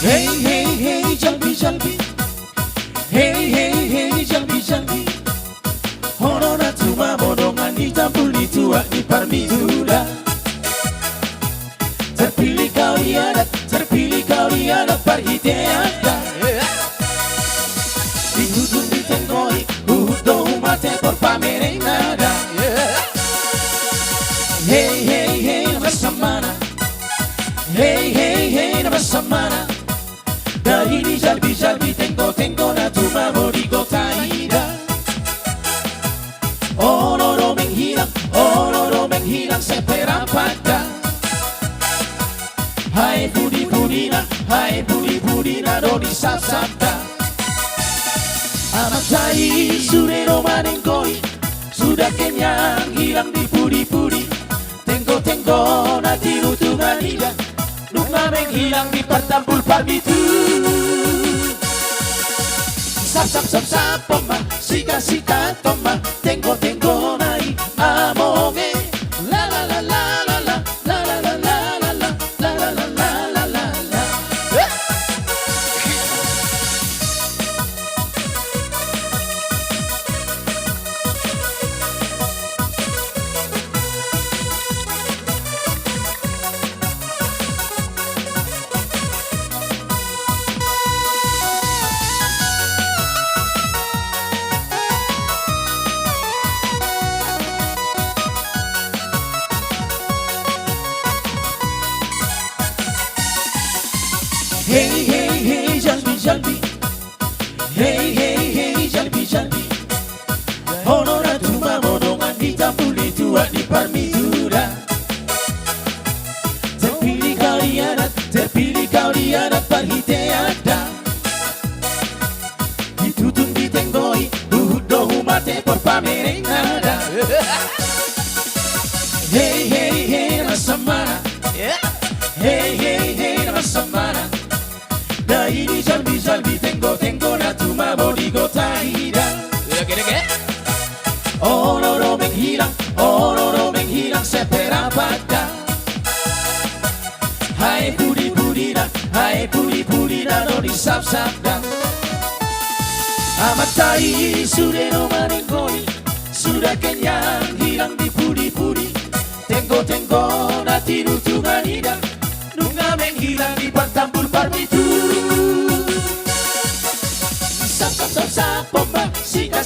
Hey, hey, hey, Jalbi, Jalbi. Hey, hey, hey, Jalbi, Jalbi. Honora tuma bodongan hitam pulih tua di Parmitura. Terpilih kau di adat parhiteada. Ditutup ditenggoi, uhuh mate por pamerenada. Hey, hey, hey, nabasamana. Hey, hey, hey, nabasamana. Dari di Jalbi, Jalbi, tengo na tuma borigo taida. Oro menghilang seperapada. Hai puri-purina do di sasada. Amatai surero manengkoi, sudah kenyang hilang di puri-puri. Tengo na tiru tunganida, nunga menghilang di pertampul parbitu. Sap poma, sika toma, tengo nai amonge. La la la la la la la la la la la la la la la la la. Hey, hey, hey, Jalbi, Jalbi. Hey, hey, hey, Jalbi, Jalbi. Honora tuma bodongan hitam pulih tua di Parmitura. Terpilih kau di adat parhiteada. Ditutup ditenggoi, uhuh mate por pamerenada. Hey, hey, hey, nabasamana. Hey, hey, hey, nabasamana. Dari di Jalbi, Jalbi, tengo na tuma borigo taida. Oro menghilang seperapada. Hai puri-purina do di sap-sapda. Amatai surero manengkoi, sudah kenyang hilang di puri-puri. Tengo na tiru tunganida, nunga menghilang di pertampul parbitu. Sap poma, sika